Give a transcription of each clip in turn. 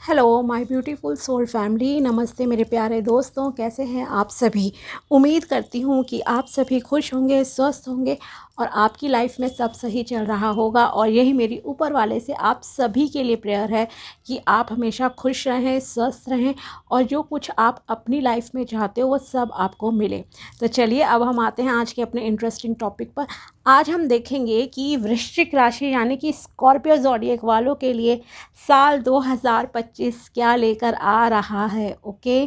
Hello my beautiful soul family, नमस्ते मेरे प्यारे दोस्तों, कैसे हैं आप सभी। उम्मीद करती हूँ कि आप सभी खुश होंगे, स्वस्थ होंगे और आपकी लाइफ में सब सही चल रहा होगा। और यही मेरी ऊपर वाले से आप सभी के लिए प्रेयर है कि आप हमेशा खुश रहें, स्वस्थ रहें और जो कुछ आप अपनी लाइफ में चाहते हो वो सब आपको मिले। तो चलिए अब हम आते हैं आज के अपने इंटरेस्टिंग टॉपिक पर। आज हम देखेंगे कि वृश्चिक राशि यानी कि स्कॉर्पियो ज़ोडिएक वालों के लिए साल 2025 क्या लेकर आ रहा है। ओके,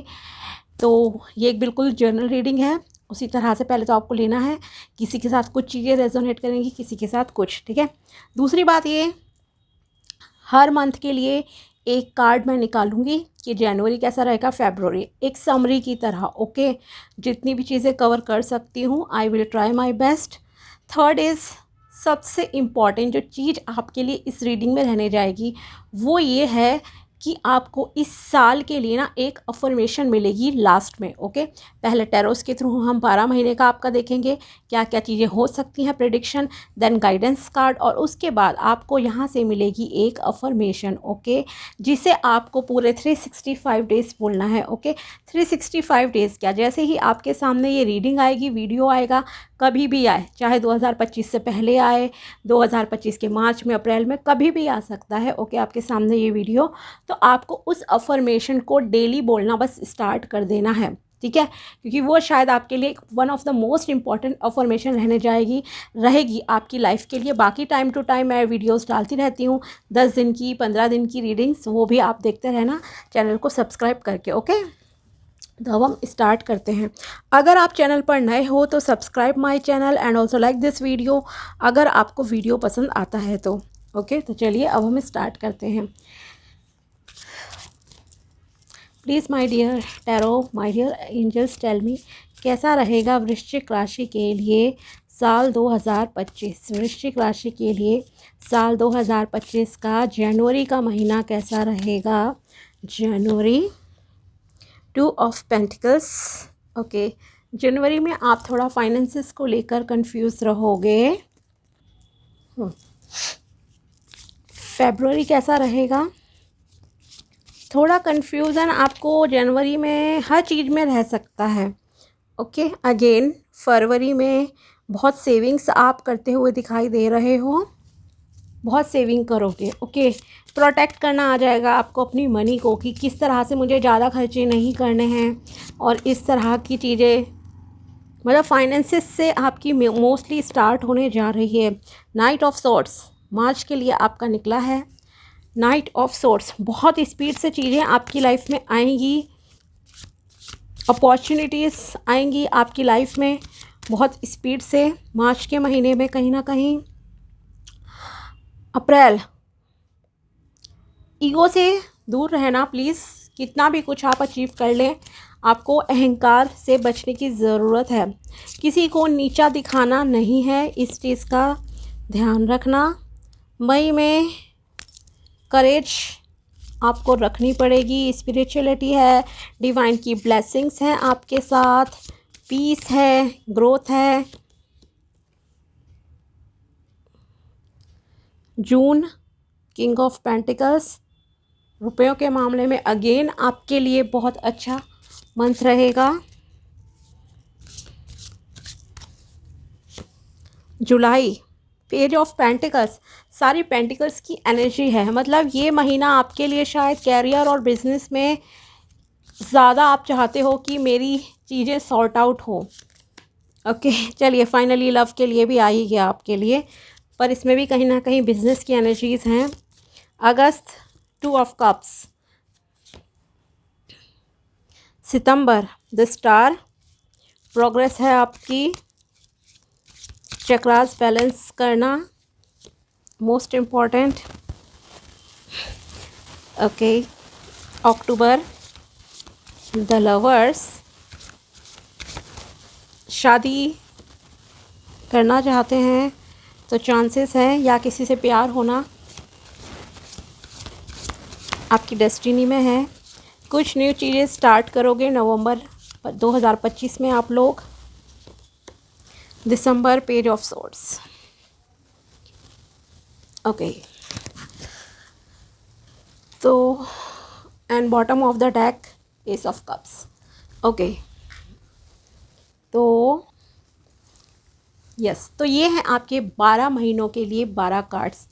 तो ये एक बिल्कुल जनरल रीडिंग है। उसी तरह से पहले तो आपको लेना है, किसी के साथ कुछ चीज़ें रेजोनेट करेंगी, किसी के साथ कुछ, ठीक है। दूसरी बात ये, हर मंथ के लिए एक कार्ड मैं निकालूंगी कि जनवरी कैसा रहेगा, फेब्रुअरी, एक समरी की तरह। ओके, जितनी भी चीज़ें कवर कर सकती हूँ I will try my best. Third is, सबसे इम्पॉर्टेंट जो चीज़ आपके लिए इस रीडिंग में रहने जाएगी वो ये है कि आपको इस साल के लिए ना एक अफर्मेशन मिलेगी लास्ट में। ओके, पहले टैरोस के थ्रू हम 12 महीने का आपका देखेंगे क्या क्या चीज़ें हो सकती हैं, प्रेडिक्शन, देन गाइडेंस कार्ड, और उसके बाद आपको यहाँ से मिलेगी एक अफर्मेशन। ओके, जिसे आपको पूरे 365 डेज़ बोलना है। ओके, 365 डेज़ क्या, जैसे ही आपके सामने ये रीडिंग आएगी, वीडियो आएगा, कभी भी आए, चाहे 2025 से पहले आए, 2025 के मार्च में, अप्रैल में, कभी भी आ सकता है। ओके, आपके सामने ये वीडियो, तो आपको उस अफर्मेशन को डेली बोलना बस स्टार्ट कर देना है, ठीक है। क्योंकि वो शायद आपके लिए one of the most important affirmation रहने जाएगी, रहेगी आपकी लाइफ के लिए। बाकी टाइम टू टाइम मैं वीडियोस डालती रहती हूँ, 10 दिन की, 15 दिन की रीडिंग्स, वो भी आप देखते रहना चैनल को सब्सक्राइब करके। ओके, तो अब हम स्टार्ट करते हैं। अगर आप चैनल पर नए हो तो subscribe my channel and also like this video अगर आपको वीडियो पसंद आता है तो। ओके, तो चलिए अब हम स्टार्ट करते हैं। Please my dear tarot, my dear angels, tell me कैसा रहेगा वृश्चिक राशि के लिए साल 2025। वृश्चिक राशि के लिए साल 2025 का जनवरी का महीना कैसा रहेगा। जनवरी, 2 ऑफ पेंटिकल्स। ओके, जनवरी में आप थोड़ा फाइनेंसिस को लेकर कंफ्यूज रहोगे। फरवरी कैसा रहेगा, थोड़ा कंफ्यूजन आपको जनवरी में हर चीज़ में रह सकता है। ओके, अगेन फरवरी में बहुत सेविंग्स आप करते हुए दिखाई दे रहे हो, बहुत सेविंग करोगे। ओके, प्रोटेक्ट करना आ जाएगा आपको अपनी मनी को कि किस तरह से मुझे ज़्यादा खर्चे नहीं करने हैं और इस तरह की चीज़ें, मतलब फाइनेंसिस से आपकी मोस्टली स्टार्ट होने जा रही है। नाइट ऑफ सोर्ट्स मार्च के लिए आपका निकला है। नाइट ऑफ सोर्ट्स, बहुत स्पीड से चीज़ें आपकी लाइफ में आएंगी, अपॉर्चुनिटीज़ आएंगी आपकी लाइफ में बहुत स्पीड से मार्च के महीने में। कहीं ना कहीं अप्रैल, ईगो से दूर रहना प्लीज़। कितना भी कुछ आप अचीव कर लें, आपको अहंकार से बचने की ज़रूरत है। किसी को नीचा दिखाना नहीं है, इस चीज़ का ध्यान रखना। मई में करेज आपको रखनी पड़ेगी, स्पिरिचुअलिटी है, डिवाइन की ब्लेसिंग्स हैं आपके साथ, पीस है, ग्रोथ है। जून, किंग ऑफ पेंटिकल्स, रुपयों के मामले में अगेन आपके लिए बहुत अच्छा मंथ रहेगा। जुलाई, पेज ऑफ पेंटिकल्स, सारी पेंटिकल्स की एनर्जी है, मतलब ये महीना आपके लिए शायद कैरियर और बिजनेस में ज़्यादा आप चाहते हो कि मेरी चीज़ें सॉर्ट आउट हो। ओके, चलिए फाइनली लव के लिए भी आ ही गया आपके लिए, पर इसमें भी कहीं ना कहीं बिजनेस की एनर्जीज़ हैं। अगस्त, 2 of cups. September, the star, progress है आपकी, चक्रास बैलेंस करना most important. Okay, October, the lovers, शादी करना चाहते हैं तो चांसेस हैं, या किसी से प्यार होना आपकी डेस्टिनी में है। कुछ न्यू चीज़ें स्टार्ट करोगे नवंबर 2025 में आप लोग। दिसंबर, पेज ऑफ सोर्ड्स। ओके, तो and bottom of the deck S of cups. Okay, तो यस, तो ये हैं आपके 12 महीनों के लिए 12 कार्ड्स।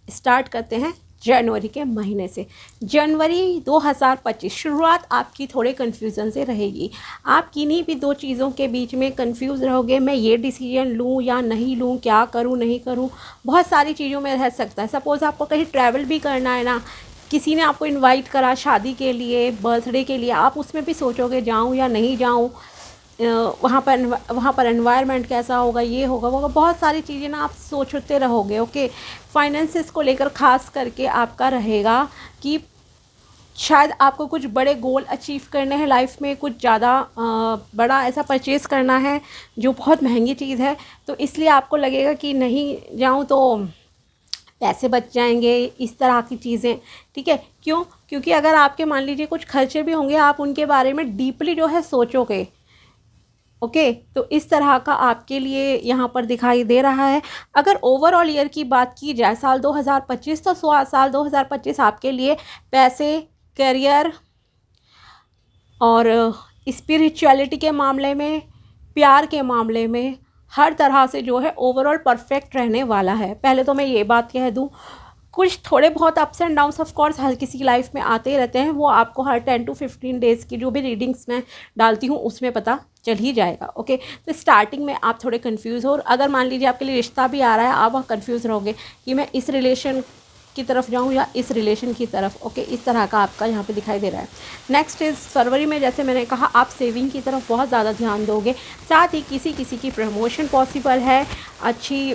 स्टार्ट करते हैं जनवरी के महीने से। जनवरी 2025 शुरुआत आपकी थोड़े कन्फ्यूज़न से रहेगी। आप किन्हीं भी दो चीज़ों के बीच में कंफ्यूज रहोगे, मैं ये डिसीजन लूँ या नहीं लूँ, क्या करूँ नहीं करूँ, बहुत सारी चीज़ों में रह सकता है। सपोज़ आपको कहीं ट्रैवल भी करना है ना, किसी ने आपको इनवाइट करा शादी के लिए, बर्थडे के लिए, आप उसमें भी सोचोगे जाऊँ या नहीं जाऊँ, वहाँ पर एनवायरनमेंट कैसा होगा, ये होगा वो होगा, बहुत सारी चीज़ें ना आप सोचते रहोगे। ओके, फाइनेंसेस को लेकर ख़ास करके आपका रहेगा कि शायद आपको कुछ बड़े गोल अचीव करने हैं लाइफ में, कुछ ज़्यादा बड़ा ऐसा परचेज़ करना है जो बहुत महंगी चीज़ है, तो इसलिए आपको लगेगा कि नहीं जाऊँ तो पैसे बच जाएंगे, इस तरह की चीज़ें। ठीक है, क्यों? क्योंकि अगर आपके मान लीजिए कुछ खर्चे भी होंगे, आप उनके बारे में डीपली जो है सोचोगे। ओके, तो इस तरह का आपके लिए यहाँ पर दिखाई दे रहा है। अगर ओवरऑल ईयर की बात की जाए साल 2025, तो साल 2025 आपके लिए पैसे, करियर और स्पिरिचुअलिटी के मामले में, प्यार के मामले में, हर तरह से जो है ओवरऑल परफेक्ट रहने वाला है। पहले तो मैं ये बात कह दूँ, कुछ थोड़े बहुत ups and downs of course हर किसी की लाइफ में आते ही रहते हैं, वो आपको हर 10 to 15 डेज़ की जो भी रीडिंग्स मैं डालती हूँ उसमें पता चल ही जाएगा। ओके, तो स्टार्टिंग में आप थोड़े कंफ्यूज हो, और अगर मान लीजिए आपके लिए रिश्ता भी आ रहा है, आप कंफ्यूज रहोगे कि मैं इस रिलेशन की तरफ जाऊँ या इस रिलेशन की तरफ। ओके, इस तरह का आपका यहाँ पे दिखाई दे रहा है। नेक्स्ट इज़ फरवरी में, जैसे मैंने कहा, आप सेविंग की तरफ बहुत ज़्यादा ध्यान दोगे, साथ ही किसी की प्रमोशन पॉसिबल है, अच्छी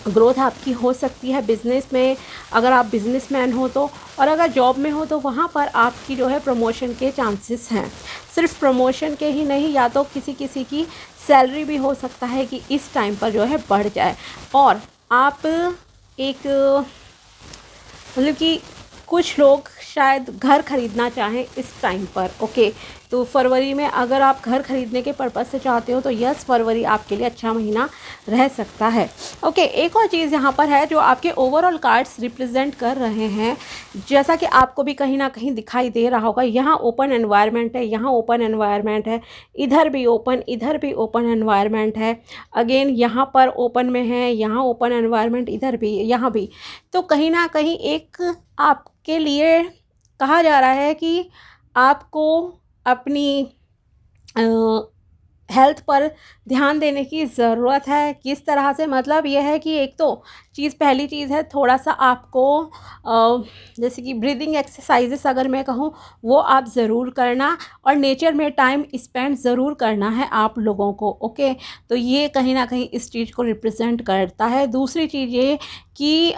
ग्रोथ आपकी हो सकती है बिज़नेस में, अगर आप बिज़नेसमैन हो तो, और अगर जॉब में हो तो वहाँ पर आपकी जो है प्रमोशन के चांसेस हैं। सिर्फ प्रमोशन के ही नहीं, या तो किसी की सैलरी भी हो सकता है कि इस टाइम पर जो है बढ़ जाए, और आप एक मतलब कि कुछ लोग शायद घर ख़रीदना चाहें इस टाइम पर। ओके, तो फरवरी में अगर आप घर ख़रीदने के पर्पज़ से चाहते हो तो यस, फरवरी आपके लिए अच्छा महीना रह सकता है। ओके, एक और चीज़ यहाँ पर है जो आपके ओवरऑल कार्ड्स रिप्रेजेंट कर रहे हैं, जैसा कि आपको भी कहीं ना कहीं दिखाई दे रहा होगा, यहाँ ओपन एनवायरनमेंट है, यहाँ ओपन एनवायरनमेंट है, इधर भी ओपन एनवायरनमेंट है, अगेन यहाँ पर ओपन में है, यहाँ ओपन एनवायरनमेंट, इधर भी, यहाँ भी। तो कहीं ना कहीं एक आपके लिए कहा जा रहा है कि आपको अपनी हेल्थ पर ध्यान देने की ज़रूरत है। किस तरह से? मतलब यह है कि एक तो पहली चीज़ है, थोड़ा सा आपको जैसे कि ब्रीदिंग एक्सरसाइजेस अगर मैं कहूँ, वो आप ज़रूर करना, और नेचर में टाइम स्पेंड ज़रूर करना है आप लोगों को। ओके, तो ये कहीं ना कहीं इस चीज़ को रिप्रेजेंट करता है। दूसरी चीज़ ये कि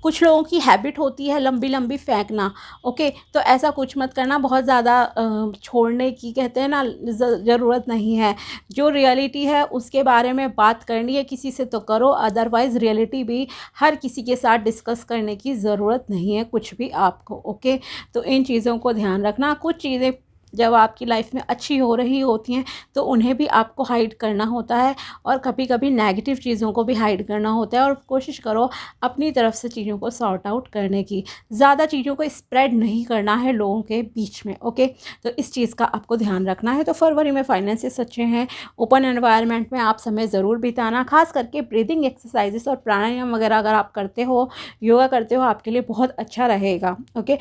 कुछ लोगों की हैबिट होती है लंबी लंबी फेंकना। ओके, तो ऐसा कुछ मत करना, बहुत ज़्यादा छोड़ने की कहते हैं ना ज़रूरत नहीं है। जो रियलिटी है उसके बारे में बात करनी है किसी से तो करो, अदरवाइज़ रियलिटी भी हर किसी के साथ डिस्कस करने की ज़रूरत नहीं है कुछ भी आपको। ओके, तो इन चीज़ों को ध्यान रखना। कुछ चीज़ें जब आपकी लाइफ में अच्छी हो रही होती हैं तो उन्हें भी आपको हाइड करना होता है, और कभी कभी नेगेटिव चीज़ों को भी हाइड करना होता है, और कोशिश करो अपनी तरफ से चीज़ों को सॉर्ट आउट करने की। ज़्यादा चीज़ों को स्प्रेड नहीं करना है लोगों के बीच में। ओके, तो इस चीज़ का आपको ध्यान रखना है। तो फरवरी में फाइनेंसेस अच्छे हैं, ओपन एनवायरनमेंट में आप समय ज़रूर बिताना, खास करके ब्रीदिंग एक्सरसाइजेस और प्राणायाम वगैरह अगर आप करते हो, योगा करते हो, आपके लिए बहुत अच्छा रहेगा। ओके,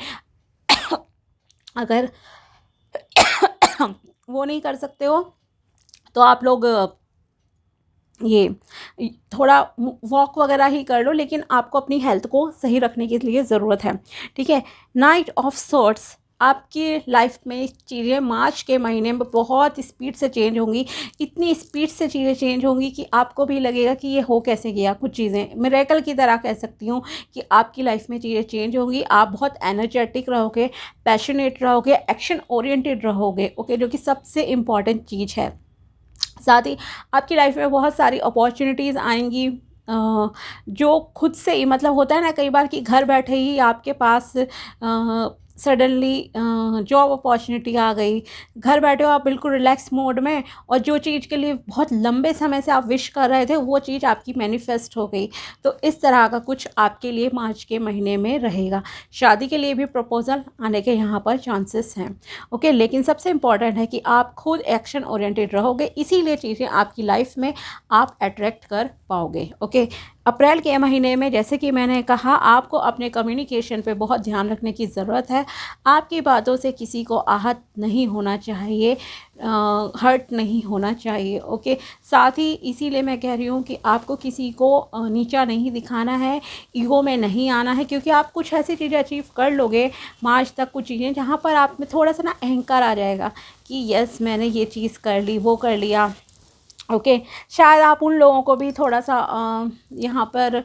अगर वो नहीं कर सकते हो तो आप लोग ये थोड़ा वॉक वगैरह ही कर लो, लेकिन आपको अपनी हेल्थ को सही रखने के लिए ज़रूरत है। ठीक है, नाइट ऑफ सॉर्ट्स, आपकी लाइफ में चीज़ें मार्च के महीने में बहुत स्पीड से चेंज होंगी, इतनी स्पीड से चीज़ें चेंज होंगी कि आपको भी लगेगा कि ये हो कैसे गया। कुछ चीज़ें मिरेकल की तरह कह सकती हूँ कि आपकी लाइफ में चीज़ें चेंज होंगी, आप बहुत एनर्जेटिक रहोगे, पैशनेट रहोगे, एक्शन ओरिएंटेड रहोगे। ओके, जो कि सबसे इम्पॉर्टेंट चीज़ है। साथ ही आपकी लाइफ में बहुत सारी अपॉर्चुनिटीज़ आएंगी, जो खुद से ही मतलब होता है ना कई बार कि घर बैठे ही आपके पास सडनली जॉब अपॉर्चुनिटी आ गई, घर बैठे हो आप बिल्कुल रिलैक्स मोड में, और जो चीज़ के लिए बहुत लंबे समय से आप विश कर रहे थे वो चीज़ आपकी मैनिफेस्ट हो गई। तो इस तरह का कुछ आपके लिए मार्च के महीने में रहेगा। शादी के लिए भी प्रपोजल आने के यहाँ पर चांसेस हैं। ओके, लेकिन सबसे इम्पॉर्टेंट है कि आप खुद एक्शन ओरिएंटेड रहोगे, इसीलिए चीज़ें आपकी लाइफ में आप अट्रैक्ट कर पाओगे। ओके, अप्रैल के महीने में जैसे कि मैंने कहा, आपको अपने कम्युनिकेशन पे बहुत ध्यान रखने की ज़रूरत है। आपकी बातों से किसी को आहत नहीं होना चाहिए, हर्ट नहीं होना चाहिए। ओके, साथ ही इसीलिए मैं कह रही हूँ कि आपको किसी को नीचा नहीं दिखाना है, ईगो में नहीं आना है, क्योंकि आप कुछ ऐसी चीज़ें अचीव कर लोगे मार्च तक, कुछ चीज़ें जहाँ पर आप में थोड़ा सा ना अहंकार आ जाएगा कि यस मैंने ये चीज़ कर ली, वो कर लिया। ओके, शायद आप उन लोगों को भी थोड़ा सा यहाँ पर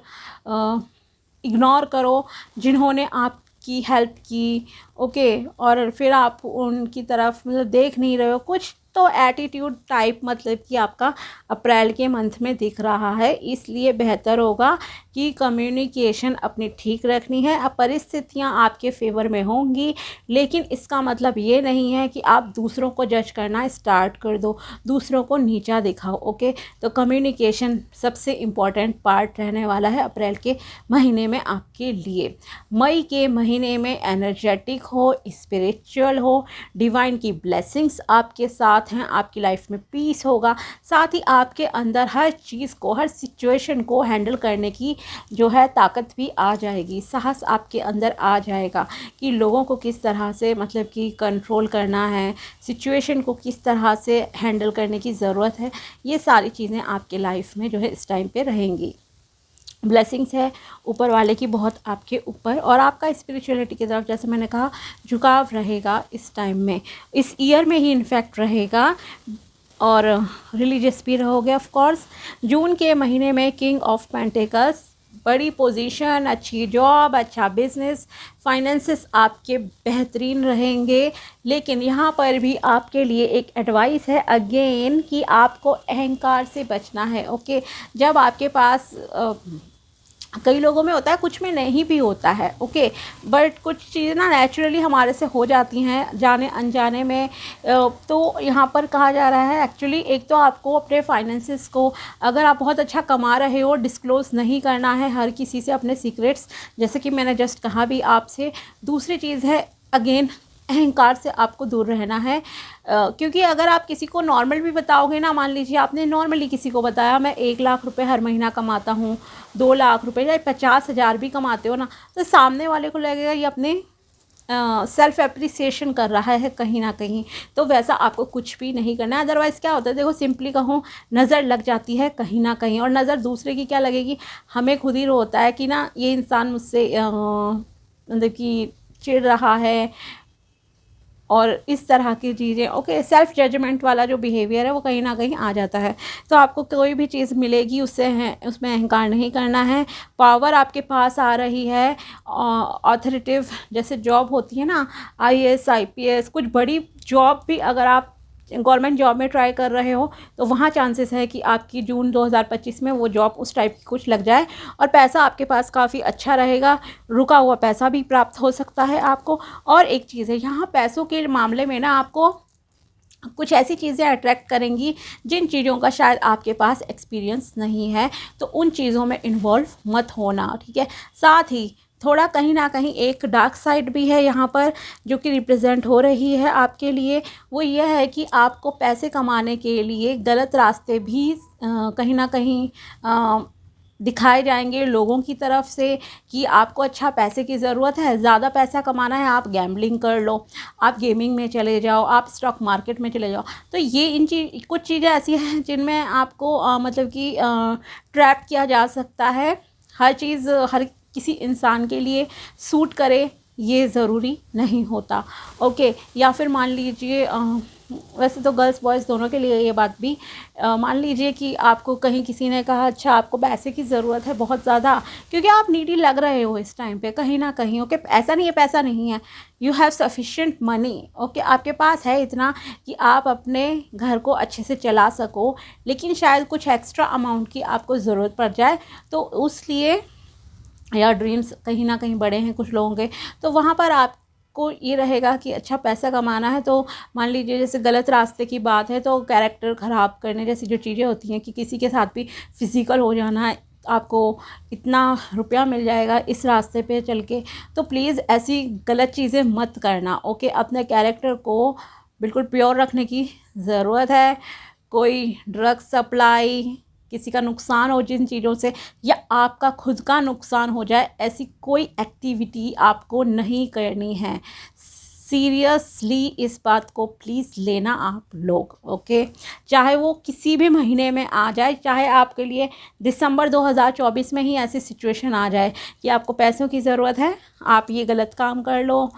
इग्नोर करो जिन्होंने आपकी हेल्प की। ओके, और फिर आप उनकी तरफ मतलब देख नहीं रहे हो, कुछ तो एटीट्यूड टाइप मतलब कि आपका अप्रैल के मंथ में दिख रहा है। इसलिए बेहतर होगा कि कम्युनिकेशन अपनी ठीक रखनी है। अब परिस्थितियाँ आपके फेवर में होंगी, लेकिन इसका मतलब ये नहीं है कि आप दूसरों को जज करना स्टार्ट कर दो, दूसरों को नीचा दिखाओ। ओके, तो कम्युनिकेशन सबसे इम्पॉर्टेंट पार्ट रहने वाला है अप्रैल के महीने में आपके लिए। मई के महीने में एनर्जेटिक हो, स्पिरिचुअल हो, डिवाइन की ब्लेसिंग्स आपके साथ हैं, आपकी लाइफ में पीस होगा। साथ ही आपके अंदर हर चीज़ को, हर सिचुएशन को हैंडल करने की जो है ताकत भी आ जाएगी, साहस आपके अंदर आ जाएगा कि लोगों को किस तरह से मतलब कि कंट्रोल करना है, सिचुएशन को किस तरह से हैंडल करने की ज़रूरत है। ये सारी चीज़ें आपके लाइफ में जो है इस टाइम पे रहेंगी। ब्लेसिंग्स है ऊपर वाले की बहुत आपके ऊपर, और आपका स्पिरिचुअलिटी की तरफ जैसे मैंने कहा झुकाव रहेगा इस टाइम में, इस ईयर में ही इनफैक्ट रहेगा, और रिलीजियस भी रहोगे ऑफ कोर्स। जून के महीने में किंग ऑफ पेंटिकल्स, बड़ी पोजीशन, अच्छी जॉब, अच्छा बिजनेस, फाइनेंसेस आपके बेहतरीन रहेंगे। लेकिन यहाँ पर भी आपके लिए एक एडवाइस है अगेन कि आपको अहंकार से बचना है। ओके, जब आपके पास कई लोगों में होता है, कुछ में नहीं भी होता है। ओके, बट कुछ चीज़ें ना नेचुरली हमारे से हो जाती हैं जाने अनजाने में। तो यहाँ पर कहा जा रहा है एक्चुअली, एक तो आपको अपने फाइनेंसेस को, अगर आप बहुत अच्छा कमा रहे हो, डिस्क्लोज़ नहीं करना है हर किसी से अपने सीक्रेट्स, जैसे कि मैंने जस्ट कहा भी आपसे। दूसरी चीज़ है अगेन, अहंकार से आपको दूर रहना है, क्योंकि अगर आप किसी को नॉर्मल भी बताओगे ना, मान लीजिए आपने नॉर्मली किसी को बताया मैं 1 लाख रुपए हर महीना कमाता हूँ, 2 लाख रुपए या 50,000 भी कमाते हो ना, तो सामने वाले को लगेगा ये अपने सेल्फ एप्रिसिएशन कर रहा है कहीं ना कहीं। तो वैसा आपको कुछ भी नहीं करना है। अदरवाइज़ क्या होता है, देखो सिंपली कहूँ, नज़र लग जाती है कहीं ना कहीं, और नज़र दूसरे की क्या लगेगी, हमें खुद ही होता है कि ना ये इंसान मुझसे मतलब कि चिढ़ रहा है, और इस तरह की चीज़ें। ओके, सेल्फ जजमेंट वाला जो बिहेवियर है वो कहीं ना कहीं आ जाता है। तो आपको कोई भी चीज़ मिलेगी उससे है उसमें अहंकार नहीं करना है। पावर आपके पास आ रही है, ऑथोरिटिव जैसे जॉब होती है ना, आईएएस आईपीएस, कुछ बड़ी जॉब भी अगर आप गवर्नमेंट जॉब में ट्राई कर रहे हो तो वहाँ चांसेस है कि आपकी जून 2025 में वो जॉब उस टाइप की कुछ लग जाए, और पैसा आपके पास काफ़ी अच्छा रहेगा, रुका हुआ पैसा भी प्राप्त हो सकता है आपको। और एक चीज़ है यहाँ पैसों के मामले में ना, आपको कुछ ऐसी चीज़ें अट्रैक्ट करेंगी जिन चीज़ों का शायद आपके पास एक्सपीरियंस नहीं है, तो उन चीज़ों में इन्वॉल्व मत होना, ठीक है। साथ ही थोड़ा कहीं ना कहीं एक डार्क साइड भी है यहाँ पर जो कि रिप्रेजेंट हो रही है आपके लिए। वो ये है कि आपको पैसे कमाने के लिए गलत रास्ते भी कहीं ना कहीं दिखाए जाएंगे लोगों की तरफ से कि आपको अच्छा पैसे की ज़रूरत है, ज़्यादा पैसा कमाना है, आप गैम्बलिंग कर लो, आप गेमिंग में चले जाओ, आप स्टॉक मार्केट में चले जाओ। तो ये कुछ चीज़ें ऐसी हैं जिनमें आपको मतलब कि ट्रैप किया जा सकता है। हर चीज़ हर किसी इंसान के लिए सूट करे ये ज़रूरी नहीं होता। ओके, या फिर मान लीजिए वैसे तो गर्ल्स बॉयज़ दोनों के लिए ये बात भी, मान लीजिए कि आपको कहीं किसी ने कहा अच्छा आपको पैसे की ज़रूरत है बहुत ज़्यादा, क्योंकि आप नीडी लग रहे हो इस टाइम पे कहीं ना कहीं। ओके, ऐसा नहीं है पैसा नहीं है, you have sufficient money. Okay, आपके पास है इतना कि आप अपने घर को अच्छे से चला सको, लेकिन शायद कुछ एक्स्ट्रा अमाउंट की आपको ज़रूरत पड़ जाए, तो उसलिए या ड्रीम्स कहीं ना कहीं बड़े हैं कुछ लोगों के, तो वहाँ पर आप आपको ये रहेगा कि अच्छा पैसा कमाना है, तो मान लीजिए जैसे गलत रास्ते की बात है तो कैरेक्टर ख़राब करने जैसी जो चीज़ें होती हैं कि किसी के साथ भी फिज़िकल हो जाना है, आपको इतना रुपया मिल जाएगा इस रास्ते पे चल के, तो प्लीज़ ऐसी गलत चीज़ें मत करना। ओके, अपने कैरेक्टर को बिल्कुल प्योर रखने की ज़रूरत है। कोई ड्रग सप्लाई, किसी का नुकसान हो जिन चीज़ों से, या आपका खुद का नुकसान हो जाए, ऐसी कोई एक्टिविटी आपको नहीं करनी है। सीरियसली इस बात को प्लीज़ लेना आप लोग। ओके, चाहे वो किसी भी महीने में आ जाए, चाहे आपके लिए दिसंबर 2024 में ही ऐसी सिचुएशन आ जाए कि आपको पैसों की ज़रूरत है, आप ये गलत काम कर लो,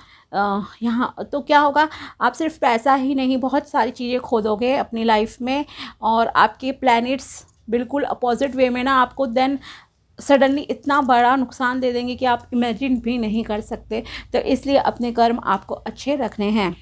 यहाँ तो क्या होगा, आप सिर्फ पैसा ही नहीं बहुत सारी चीज़ें खो दोगे अपनी लाइफ में, और आपके प्लैनेट्स बिल्कुल अपोजिट वे में ना आपको देन सडनली इतना बड़ा नुकसान दे देंगे कि आप इमेजिन भी नहीं कर सकते। तो इसलिए अपने कर्म आपको अच्छे रखने हैं,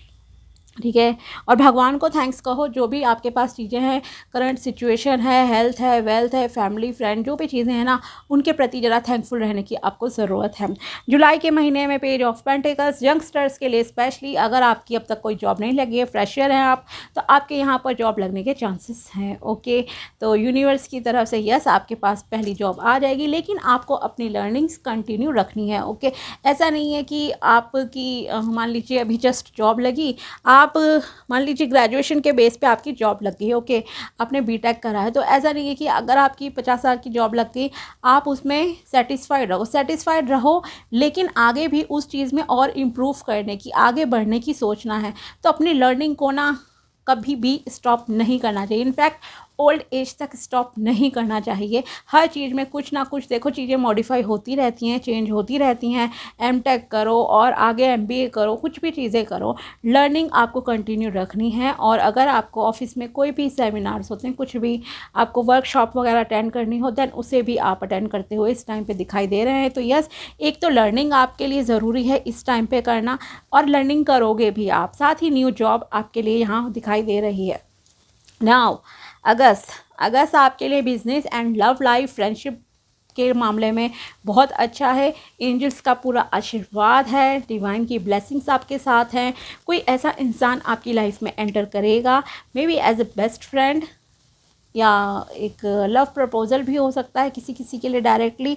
ठीक है। और भगवान को थैंक्स कहो, जो भी आपके पास चीज़ें हैं, करंट सिचुएशन है, हेल्थ है, वेल्थ है, फैमिली फ्रेंड, जो भी चीज़ें हैं ना, उनके प्रति ज़रा थैंकफुल रहने की आपको ज़रूरत है। जुलाई के महीने में पेज ऑफ पेंटिकल्स यंगस्टर्स के लिए स्पेशली, अगर आपकी अब तक कोई जॉब नहीं लगी है, फ्रेशर हैं आप, तो आपके यहाँ पर जॉब लगने के चांसेस हैं। ओके, तो यूनिवर्स की तरफ से यस, आपके पास पहली जॉब आ जाएगी, लेकिन आपको अपनी लर्निंग्स कंटिन्यू रखनी है। ओके, ऐसा नहीं है कि आपकी मान लीजिए अभी जस्ट जॉब लगी, आप मान लीजिए ग्रेजुएशन के बेस पे आपकी जॉब लग गई, ओके, आपने बीटेक करा है, तो ऐसा नहीं है कि अगर आपकी 50,000 की जॉब लग गई आप उसमें सेटिस्फाइड रहो, लेकिन आगे भी उस चीज़ में और इम्प्रूव करने की, आगे बढ़ने की सोचना है। तो अपनी लर्निंग को ना कभी भी स्टॉप नहीं करना चाहिए, इनफैक्ट ओल्ड एज तक स्टॉप नहीं करना चाहिए। हर चीज़ में कुछ ना कुछ, देखो चीज़ें मॉडिफाई होती रहती हैं, चेंज होती रहती हैं। एमटेक करो और आगे एमबीए करो, कुछ भी चीज़ें करो, लर्निंग आपको कंटिन्यू रखनी है। और अगर आपको ऑफिस में कोई भी सेमिनार्स होते हैं, कुछ भी आपको वर्कशॉप वगैरह अटेंड करनी हो, दैन उसे भी आप अटेंड करते हुए इस टाइम पे दिखाई दे रहे हैं। तो यस, एक तो लर्निंग आपके लिए ज़रूरी है इस टाइम पे करना, और लर्निंग करोगे भी आप, साथ ही न्यू जॉब आपके लिए यहाँ दिखाई दे रही है। नाउ अगस्त आपके लिए business and love life, friendship के मामले में बहुत अच्छा है। एंजल्स का पूरा आशीर्वाद है, डिवाइन की ब्लेसिंग्स आपके साथ हैं। कोई ऐसा इंसान आपकी लाइफ में एंटर करेगा, may be as a best friend, या एक लव प्रपोजल भी हो सकता है किसी किसी के लिए डायरेक्टली,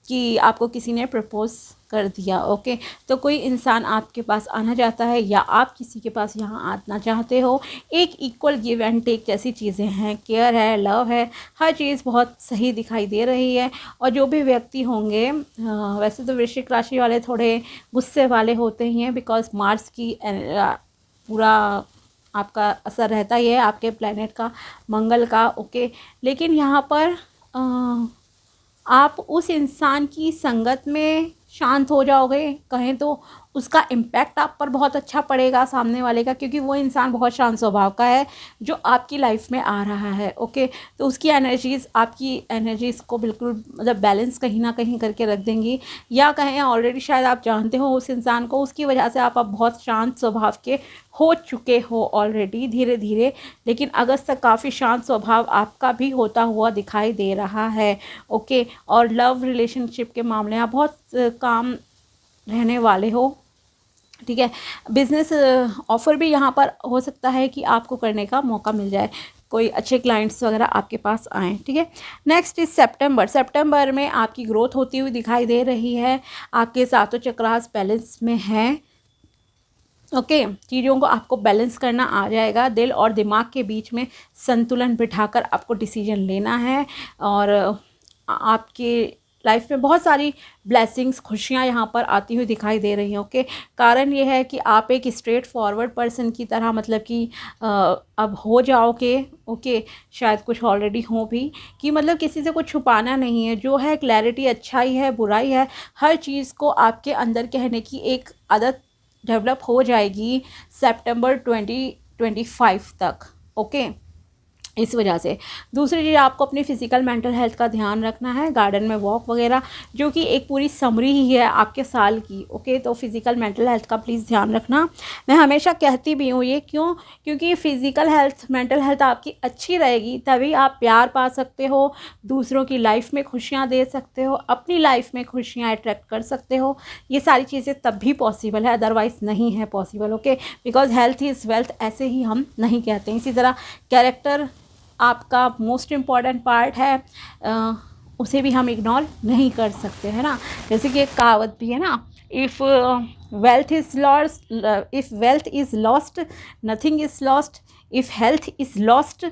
कि आपको किसी ने प्रपोज कर दिया। ओके, तो कोई इंसान आपके पास आना चाहता है, या आप किसी के पास यहाँ आना चाहते हो। एक इक्वल गिव एंड टेक जैसी चीज़ें हैं, केयर है, लव है, हर चीज़ बहुत सही दिखाई दे रही है। और जो भी व्यक्ति होंगे, वैसे तो वृश्चिक राशि वाले थोड़े गुस्से वाले होते ही हैं, बिकॉज मार्स की पूरा आपका असर रहता ही है, आपके प्लैनेट का, मंगल का। ओके, लेकिन यहाँ पर आप उस इंसान की संगत में शांत हो जाओगे, कहें तो उसका इम्पैक्ट आप पर बहुत अच्छा पड़ेगा सामने वाले का, क्योंकि वो इंसान बहुत शांत स्वभाव का है जो आपकी लाइफ में आ रहा है। ओके, तो उसकी एनर्जीज़ आपकी एनर्जीज़ को बिल्कुल मतलब बैलेंस कहीं ना कहीं करके रख देंगी, या कहें ऑलरेडी शायद आप जानते हो उस इंसान को, उसकी वजह से आप अब बहुत शांत स्वभाव के हो चुके हो ऑलरेडी धीरे धीरे। लेकिन अगस्त तक काफ़ी शांत स्वभाव आपका भी होता हुआ दिखाई दे रहा है। ओके, और लव रिलेशनशिप के मामले आप बहुत काम रहने वाले हो, ठीक है। बिजनेस ऑफ़र भी यहाँ पर हो सकता है कि आपको करने का मौका मिल जाए, कोई अच्छे क्लाइंट्स वगैरह आपके पास आएँ, ठीक है। नेक्स्ट इज सितंबर में आपकी ग्रोथ होती हुई दिखाई दे रही है, आपके सातों चक्रास बैलेंस में हैं। ओके, चीज़ों को आपको बैलेंस करना आ जाएगा, दिल और दिमाग के बीच में संतुलन बिठाकर आपको डिसीजन लेना है, और आपकी लाइफ में बहुत सारी ब्लेसिंग्स, खुशियाँ यहाँ पर आती हुई दिखाई दे रही हैं। ओके, कारण ये है कि आप एक स्ट्रेट फॉरवर्ड पर्सन की तरह, मतलब कि अब हो जाओगे। ओके, शायद कुछ ऑलरेडी हो भी, कि मतलब किसी से कुछ छुपाना नहीं है, जो है क्लैरिटी, अच्छाई है, बुराई है, हर चीज़ को आपके अंदर कहने की एक आदत डेवलप हो जाएगी सितंबर 2025 तक। ओके, इस वजह से। दूसरी चीज़, आपको अपनी फ़िज़िकल मेंटल हेल्थ का ध्यान रखना है, गार्डन में वॉक वगैरह, जो कि एक पूरी समरी ही है आपके साल की। ओके, तो फ़िज़िकल मेंटल हेल्थ का प्लीज़ ध्यान रखना। मैं हमेशा कहती भी हूँ ये, क्यों? क्योंकि फ़िज़िकल हेल्थ मेंटल हेल्थ आपकी अच्छी रहेगी तभी आप प्यार पा सकते हो, दूसरों की लाइफ में खुशियाँ दे सकते हो, अपनी लाइफ में खुशियाँ अट्रैक्ट कर सकते हो। ये सारी चीज़ें तब भी पॉसिबल है, अदरवाइज़ नहीं है possible. Okay, because health is wealth, ऐसे ही हम नहीं कहते। इसी तरह कैरेक्टर आपका मोस्ट इम्पॉर्टेंट पार्ट है, उसे भी हम इग्नोर नहीं कर सकते, है ना। जैसे कि एक कहावत भी है ना, if wealth is lost nothing is lost, if health is lost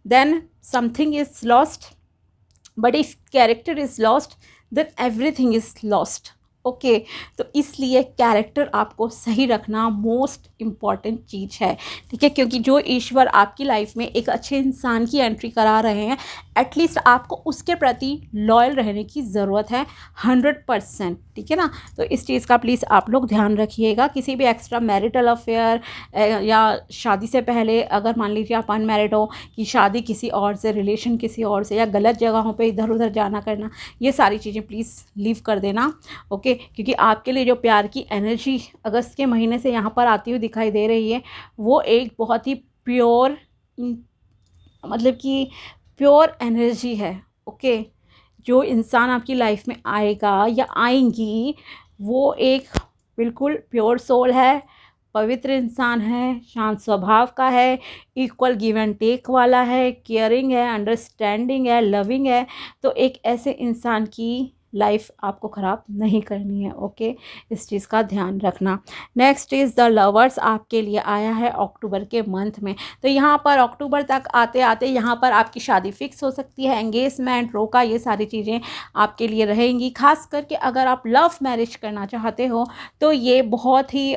then something is lost, but if character is lost then everything is lost. Okay, तो इसलिए कैरेक्टर आपको सही रखना मोस्ट इम्पॉर्टेंट चीज़ है, ठीक है। क्योंकि जो ईश्वर आपकी लाइफ में एक अच्छे इंसान की एंट्री करा रहे हैं, एटलीस्ट आपको उसके प्रति लॉयल रहने की ज़रूरत है 100%, ठीक है ना। तो इस चीज़ का प्लीज़ आप लोग ध्यान रखिएगा। किसी भी एक्स्ट्रा मैरिटल अफेयर या शादी से पहले, अगर मान लीजिए आप अनमैरिड हो, कि शादी किसी और से, रिलेशन किसी और से, या गलत जगहों पे इधर उधर जाना करना, ये सारी चीज़ें प्लीज़ लीव कर देना। ओके, क्योंकि आपके लिए जो प्यार की एनर्जी अगस्त के महीने से यहाँ पर आती हुई दिखाई दे रही है, वो एक बहुत ही प्योर, मतलब कि प्योर एनर्जी है। ओके, जो इंसान आपकी लाइफ में आएगा या आएंगी, वो एक बिल्कुल प्योर सोल है, पवित्र इंसान है, शांत स्वभाव का है, इक्वल गिव एंड टेक वाला है, केयरिंग है, अंडरस्टैंडिंग है, लविंग है। तो एक ऐसे इंसान की लाइफ आपको ख़राब नहीं करनी है। ओके, इस चीज़ का ध्यान रखना। नेक्स्ट इज़ द लवर्स, आपके लिए आया है अक्टूबर के मंथ में। तो यहाँ पर अक्टूबर तक आते आते यहाँ पर आपकी शादी फिक्स हो सकती है, एंगेजमेंट, रोका, ये सारी चीज़ें आपके लिए रहेंगी। खास करके अगर आप लव मैरिज करना चाहते हो तो ये बहुत ही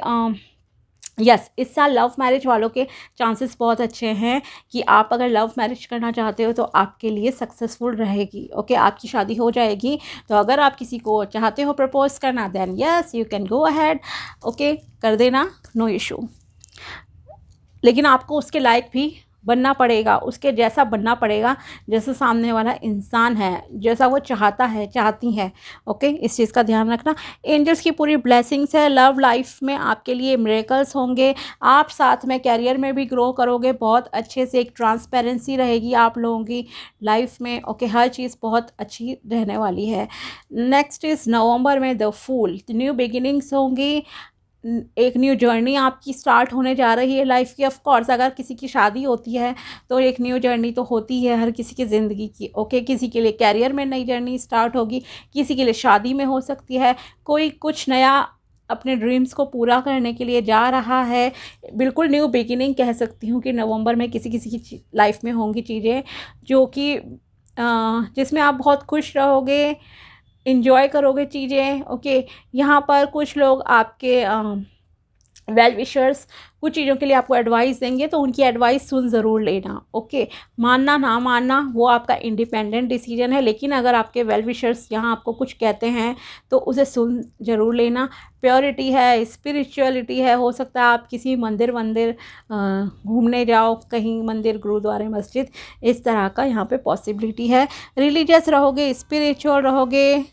यस, इस साल लव मैरिज वालों के चांसेस बहुत अच्छे हैं कि आप अगर लव मैरिज करना चाहते हो तो आपके लिए सक्सेसफुल रहेगी। ओके, आपकी शादी हो जाएगी। तो अगर आप किसी को चाहते हो प्रपोज करना, then yes you can go ahead. Okay, कर देना, नो इशू। लेकिन आपको उसके लायक भी बनना पड़ेगा, उसके जैसा बनना पड़ेगा जैसा सामने वाला इंसान है, जैसा वो चाहता है, चाहती है। ओके, इस चीज़ का ध्यान रखना। एंजल्स की पूरी ब्लेसिंग्स है, लव लाइफ में आपके लिए मिरेकल्स होंगे, आप साथ में कैरियर में भी ग्रो करोगे बहुत अच्छे से, एक ट्रांसपेरेंसी रहेगी आप लोगों की लाइफ में। ओके, हर चीज़ बहुत अच्छी रहने वाली है। नेक्स्ट इज़ नवंबर में द फूल, न्यू बिगिनिंग्स होंगी, एक न्यू जर्नी आपकी स्टार्ट होने जा रही है लाइफ की। ऑफ कोर्स अगर किसी की शादी होती है तो एक न्यू जर्नी तो होती है हर किसी की ज़िंदगी की। ओके, किसी के लिए कैरियर में नई जर्नी स्टार्ट होगी, किसी के लिए शादी में हो सकती है, कोई कुछ नया अपने ड्रीम्स को पूरा करने के लिए जा रहा है। बिल्कुल न्यू बिगिनिंग कह सकती हूँ कि नवंबर में किसी किसी की लाइफ में होंगी चीज़ें जो कि जिसमें आप बहुत खुश रहोगे, इंजॉय करोगे चीज़ें। ओके, यहाँ पर कुछ लोग आपके वेल विशर्स कुछ चीज़ों के लिए आपको एडवाइस देंगे, तो उनकी एडवाइस सुन ज़रूर लेना। ओके, मानना ना मानना वो आपका इंडिपेंडेंट डिसीजन है, लेकिन अगर आपके वेल विशर्स यहाँ आपको कुछ कहते हैं तो उसे सुन ज़रूर लेना। प्योरिटी है, स्पिरिचुअलिटी है, हो सकता है आप किसी मंदिर घूमने जाओ, कहीं मंदिर, गुरुद्वारे, मस्जिद, इस तरह का यहाँ पे पॉसिबिलिटी है। रिलीजियस रहोगे, स्पिरिचुअल रहोगे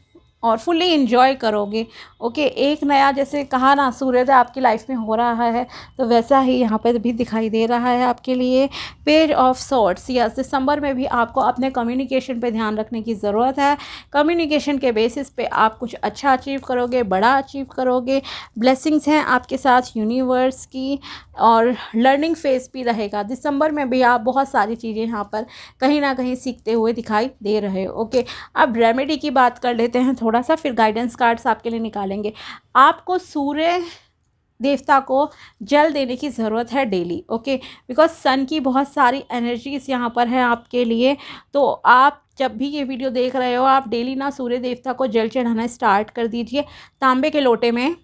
और फुल्ली इंजॉय करोगे। ओके, एक नया, जैसे कहा ना, सूर्योदय आपकी लाइफ में हो रहा है, तो वैसा ही यहाँ पे भी दिखाई दे रहा है आपके लिए। पेज ऑफ सॉर्ड्स, यस, दिसंबर में भी आपको अपने कम्युनिकेशन पे ध्यान रखने की ज़रूरत है। कम्युनिकेशन के बेसिस पे आप कुछ अच्छा अचीव करोगे, बड़ा अचीव करोगे। ब्लेसिंग्स हैं आपके साथ यूनिवर्स की, और लर्निंग फेज भी रहेगा दिसंबर में भी। आप बहुत सारी चीज़ें यहाँ पर कहीं ना कहीं सीखते हुए दिखाई दे रहे हो। ओके, अब रेमेडी की बात कर लेते हैं थोड़ा सा, फिर गाइडेंस कार्ड्स आपके लिए निकालेंगे। आपको सूर्य देवता को जल देने की ज़रूरत है डेली। ओके, बिकॉज सन की बहुत सारी एनर्जीज यहाँ पर है आपके लिए। तो आप जब भी ये वीडियो देख रहे हो, आप डेली ना सूर्य देवता को जल चढ़ाना स्टार्ट कर दीजिए। तांबे के लोटे में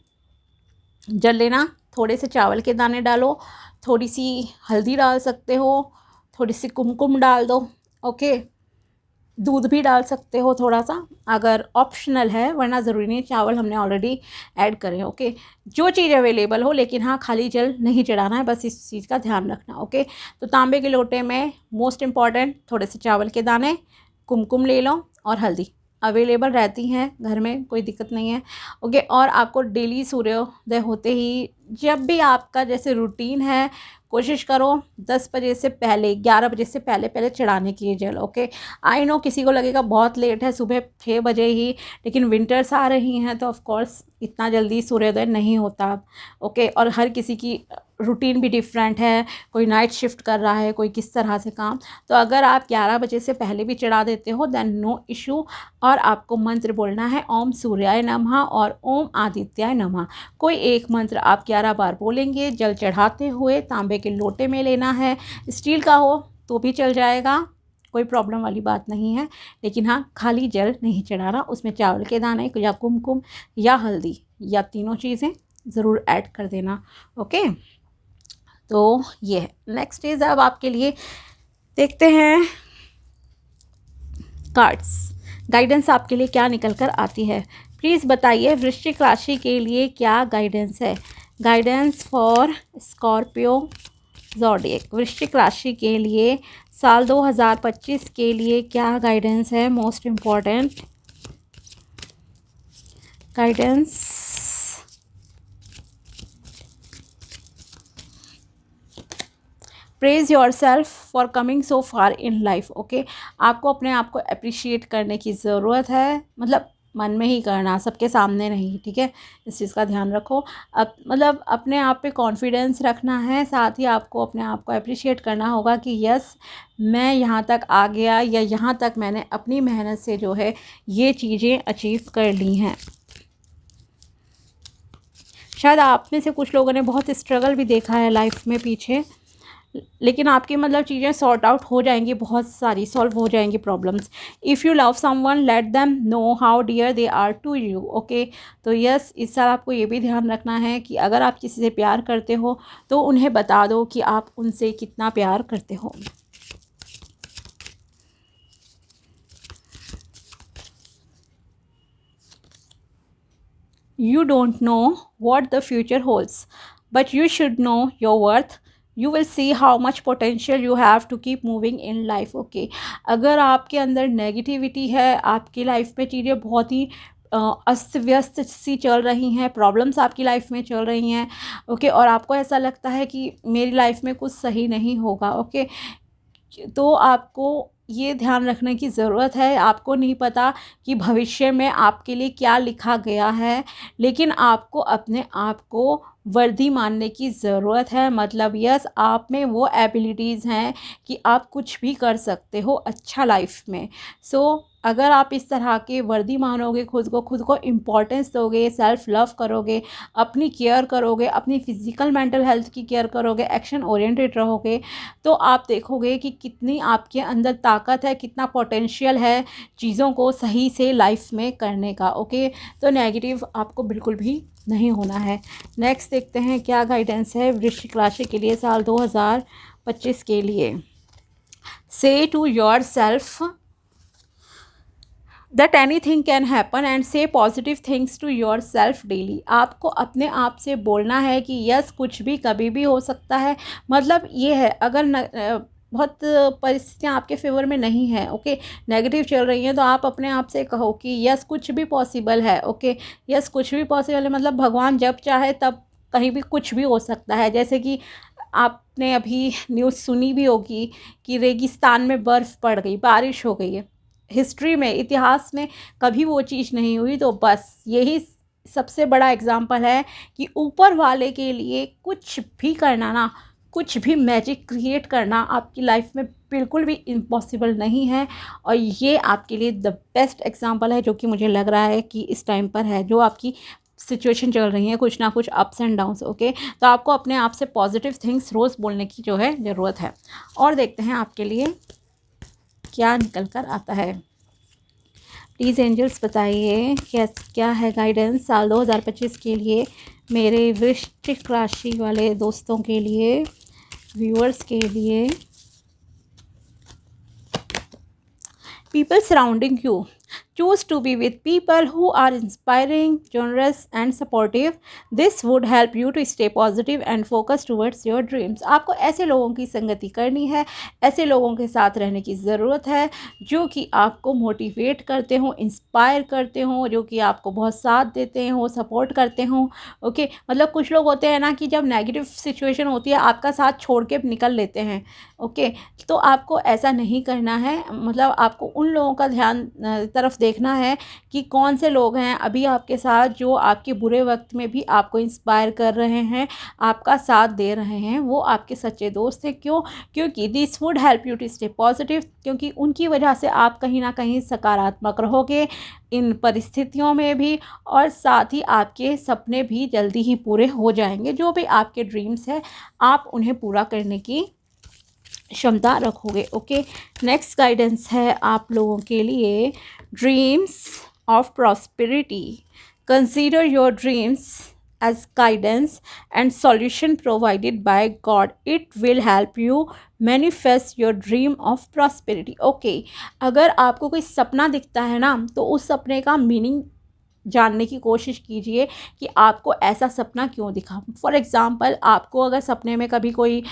जल लेना, थोड़े से चावल के दाने डालो, थोड़ी सी हल्दी डाल सकते हो, थोड़ी सी कुमकुम डाल दो। ओके, दूध भी डाल सकते हो थोड़ा सा, अगर ऑप्शनल है, वरना ज़रूरी नहीं, चावल हमने ऑलरेडी ऐड करे हैं। ओके, जो चीज़ अवेलेबल हो, लेकिन हाँ खाली जल नहीं चढ़ाना है, बस इस चीज़ का ध्यान रखना। ओके, तो तांबे के लोटे में मोस्ट इम्पॉर्टेंट थोड़े से चावल के दाने, कुमकुम ले लो और हल्दी अवेलेबल रहती हैं घर में, कोई दिक्कत नहीं है। ओके, और आपको डेली सूर्योदय होते ही, जब भी आपका जैसे रूटीन है, कोशिश करो 10 बजे से पहले, 11 बजे से पहले पहले चढ़ाने की ये जल। ओके, आई नो किसी को लगेगा बहुत लेट है, सुबह 6 बजे ही, लेकिन विंटर्स आ रही हैं तो ऑफ कोर्स इतना जल्दी सूर्योदय नहीं होता। ओके, और हर किसी की रूटीन भी डिफरेंट है, कोई नाइट शिफ्ट कर रहा है, कोई किस तरह से काम। तो अगर आप 11 बजे से पहले भी चढ़ा देते हो देन नो इशू। और आपको मंत्र बोलना है ओम सूर्याय नमः और ओम आदित्याय नमः। कोई एक मंत्र आप 11 बार बोलेंगे। जल चढ़ाते हुए तांबे के लोटे में लेना है, स्टील का हो तो भी चल जाएगा, कोई प्रॉब्लम वाली बात नहीं है, लेकिन हाँ खाली जल नहीं चढ़ाना, उसमें चावल के दाने या कुमकुम या हल्दी या तीनों चीज़ें ज़रूर ऐड कर देना। ओके, तो ये है। नेक्स्ट इज़ अब आपके लिए देखते हैं कार्ड्स, गाइडेंस आपके लिए क्या निकल कर आती है। प्लीज़ बताइए वृश्चिक राशि के लिए क्या गाइडेंस है। गाइडेंस फॉर स्कॉर्पियो ज़ोडिएक, वृश्चिक राशि के लिए साल 2025 के लिए क्या गाइडेंस है। Most important guidance. Praise your self for coming so far in life. Okay, आपको अपने आप को अप्रिशिएट करने की ज़रूरत है, मतलब मन में ही करना, सबके सामने नहीं, ठीक है, इस चीज़ का ध्यान रखो। अब मतलब अपने आप पे कॉन्फिडेंस रखना है, साथ ही आपको अपने आप को अप्रिशिएट करना होगा कि यस मैं यहाँ तक आ गया, या यहाँ तक मैंने अपनी मेहनत से जो है ये चीज़ें अचीव कर ली हैं। शायद आप में से कुछ लोगों ने बहुत स्ट्रगल भी देखा है लाइफ में पीछे, लेकिन आपकी मतलब चीज़ें सॉर्ट आउट हो जाएंगी, बहुत सारी सॉल्व हो जाएंगी problems. If you love someone let them know how dear they are to you. Okay, तो यस इस साल आपको ये भी ध्यान रखना है कि अगर आप किसी से प्यार करते हो तो उन्हें बता दो कि आप उनसे कितना प्यार करते हो। You don't know what the future holds, but you should know your worth. You will see how much potential you have to keep moving in life. Okay, अगर आपके अंदर नेगेटिविटी है, आपकी लाइफ में चीज़ें बहुत ही अस्त व्यस्त सी चल रही हैं, प्रॉब्लम्स आपकी लाइफ में चल रही हैं, ओके, और आपको ऐसा लगता है कि मेरी लाइफ में कुछ सही नहीं होगा, ओके, तो आपको ये ध्यान रखने की ज़रूरत है। आपको नहीं पता कि भविष्य में आपके लिए क्या लिखा गया है, लेकिन आपको अपने आप को वर्दी मानने की ज़रूरत है। मतलब यस आप में वो एबिलिटीज़ हैं कि आप कुछ भी कर सकते हो अच्छा लाइफ में। सो अगर आप इस तरह के वर्दी मानोगे, खुद को इम्पोर्टेंस दोगे, सेल्फ लव करोगे, अपनी केयर करोगे, अपनी फ़िज़िकल मेंटल हेल्थ की केयर करोगे, एक्शन ओरिएंटेड रहोगे, तो आप देखोगे कि कितनी आपके अंदर ताकत है, कितना पोटेंशियल है चीज़ों को सही से लाइफ में करने का। ओके, तो नेगेटिव आपको बिल्कुल भी नहीं होना है। नेक्स्ट देखते हैं क्या गाइडेंस है वृश्चिक राशि के लिए साल 2025 के लिए। Say to yourself that anything can happen and say positive things to yourself daily. आपको अपने आप से बोलना है कि यस कुछ भी कभी भी हो सकता है। मतलब ये है अगर बहुत परिस्थितियाँ आपके फेवर में नहीं है, ओके, नेगेटिव चल रही हैं, तो आप अपने आप से कहो कि यस कुछ भी पॉसिबल है। ओके, यस कुछ भी पॉसिबल है, मतलब भगवान जब चाहे तब कहीं भी कुछ भी हो सकता है। जैसे कि आपने अभी न्यूज़ सुनी भी होगी कि रेगिस्तान में बर्फ़ पड़ गई, बारिश हो गई है। हिस्ट्री में, इतिहास में कभी वो चीज़ नहीं हुई। तो बस यही सबसे बड़ा एग्जाम्पल है कि ऊपर वाले के लिए कुछ भी करना ना, कुछ भी मैजिक क्रिएट करना आपकी लाइफ में बिल्कुल भी इम्पॉसिबल नहीं है। और ये आपके लिए द बेस्ट एग्जांपल है जो कि मुझे लग रहा है कि इस टाइम पर है, जो आपकी सिचुएशन चल रही है, कुछ ना कुछ अप्स एंड डाउन्स। ओके, तो आपको अपने आप से पॉजिटिव थिंग्स रोज़ बोलने की जो है ज़रूरत है। और देखते हैं आपके लिए क्या निकल कर आता है। प्लीज़ एंजल्स बताइए क्या है गाइडेंस साल 2025 के लिए मेरे वृश्चिक राशि वाले दोस्तों के लिए, व्यूअर्स के लिए। people surrounding you. Choose to be with people who are inspiring, generous and supportive. This would help you to stay positive and focus towards your dreams. आपको ऐसे लोगों की संगति करनी है, ऐसे लोगों के साथ रहने की ज़रूरत है जो कि आपको मोटिवेट करते हों, इंस्पायर करते हों, जो कि आपको बहुत साथ देते हों, सपोर्ट करते हों। ओके, मतलब कुछ लोग होते हैं ना कि जब नेगेटिव सिचुएशन होती है आपका साथ छोड़ के निकल लेते हैं। ओके, तो आपको ऐसा नहीं करना है। मतलब आपको उन लोगों का ध्यान तरफ देखना है कि कौन से लोग हैं अभी आपके साथ जो आपके बुरे वक्त में भी आपको इंस्पायर कर रहे हैं, आपका साथ दे रहे हैं, वो आपके सच्चे दोस्त हैं। क्यों? क्योंकि this would help you to stay positive, क्योंकि उनकी वजह से आप कहीं ना कहीं सकारात्मक रहोगे इन परिस्थितियों में भी, और साथ ही आपके सपने भी जल्दी ही पूरे हो जाएंगे। जो भी आपके ड्रीम्स हैं आप उन्हें पूरा करने की क्षमता रखोगे। ओके, नेक्स्ट गाइडेंस है आप लोगों के लिए dreams of prosperity. Consider your dreams as guidance and solution provided by God. It will help you manifest your dream of prosperity. Okay, अगर आपको कोई सपना दिखता है ना तो उस सपने का मीनिंग जानने की कोशिश कीजिए कि आपको ऐसा सपना क्यों दिखा। फॉर एग्ज़ाम्पल, आपको अगर सपने में कभी कोई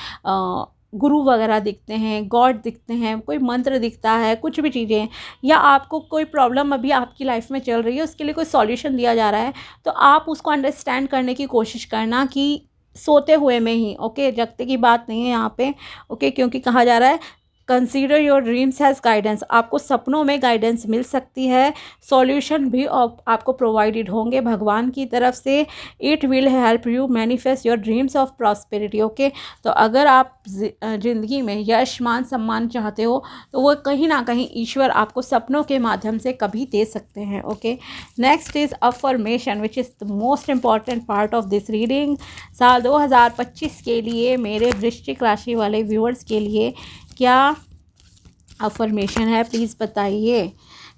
गुरु वगैरह दिखते हैं, गॉड दिखते हैं, कोई मंत्र दिखता है, कुछ भी चीज़ें, या आपको कोई प्रॉब्लम अभी आपकी लाइफ में चल रही है, उसके लिए कोई सॉल्यूशन दिया जा रहा है, तो आप उसको अंडरस्टैंड करने की कोशिश करना कि सोते हुए में ही। ओके, जगते की बात नहीं है यहाँ पे। ओके, क्योंकि कहा जा रहा है consider your dreams has guidance. आपको सपनों में गाइडेंस मिल सकती है, सॉल्यूशन भी आपको प्रोवाइडेड होंगे भगवान की तरफ से। It will help you manifest your dreams of prosperity. Okay, तो अगर आप ज़िंदगी में यश, मान, सम्मान चाहते हो तो वो कहीं ना कहीं ईश्वर आपको सपनों के माध्यम से कभी दे सकते हैं। Okay, next is affirmation which is the most important part of this reading. साल 2025 के लिए मेरे वृश्चिक राशि वाले व्यूअर्स के लिए क्या अफर्मेशन है, प्लीज़ बताइए।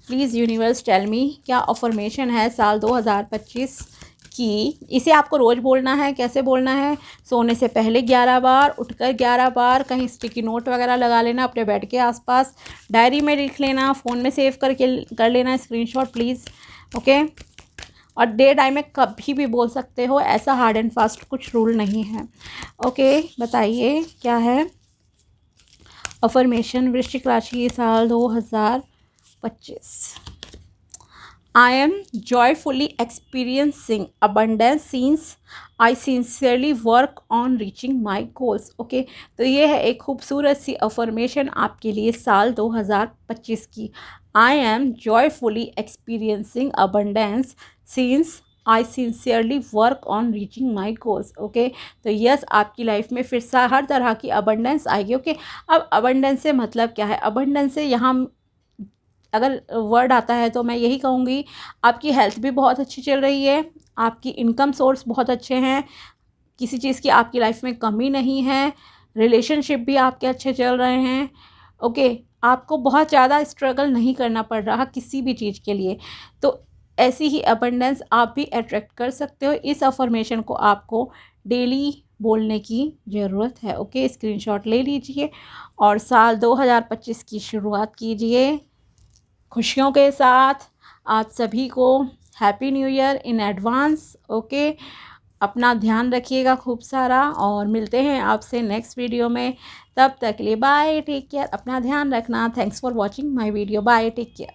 प्लीज़ यूनिवर्स टेल मी, क्या अफर्मेशन है साल 2025 की। इसे आपको रोज़ बोलना है। कैसे बोलना है? सोने से पहले 11 बार, उठकर 11 बार, कहीं स्टिकी नोट वगैरह लगा लेना अपने बेड के आसपास, डायरी में लिख लेना, फ़ोन में सेव कर लेना स्क्रीनशॉट प्लीज़। ओके, और डे टाइम में कभी भी बोल सकते हो, ऐसा हार्ड एंड फास्ट कुछ रूल नहीं है। ओके, बताइए क्या है अफर्मेशन वृश्चिक राशि साल 2025। I am joyfully experiencing abundance since I sincerely work on reaching my goals. Okay, तो ये है एक खूबसूरत सी अफर्मेशन आपके लिए साल 2025 की। I am joyfully experiencing abundance since I sincerely work on reaching my goals. Okay, तो यस, आपकी लाइफ में फिर से हर तरह की अबंडेंस आएगी। ओके, अब अबंडेंस से मतलब क्या है? अबंडेंस से यहाँ अगर वर्ड आता है तो मैं यही कहूँगी आपकी हेल्थ भी बहुत अच्छी चल रही है, आपकी इनकम सोर्स बहुत अच्छे हैं, किसी चीज़ की आपकी लाइफ में कमी नहीं है, रिलेशनशिप भी आपके अच्छे चल रहे हैं। ओके, आपको बहुत ज़्यादा स्ट्रगल नहीं करना पड़ रहा किसी भी चीज़ के लिए। तो ऐसी ही अबंडेंस आप भी अट्रैक्ट कर सकते हो। इस अफर्मेशन को आपको डेली बोलने की ज़रूरत है। ओके, स्क्रीनशॉट ले लीजिए और साल 2025 की शुरुआत कीजिए खुशियों के साथ। आप सभी को happy new year in advance. Okay, अपना ध्यान रखिएगा खूब सारा, और मिलते हैं आपसे नेक्स्ट वीडियो में। तब तक के लिए बाय, टेक केयर, अपना ध्यान रखना। Thanks for watching my video, bye, take care.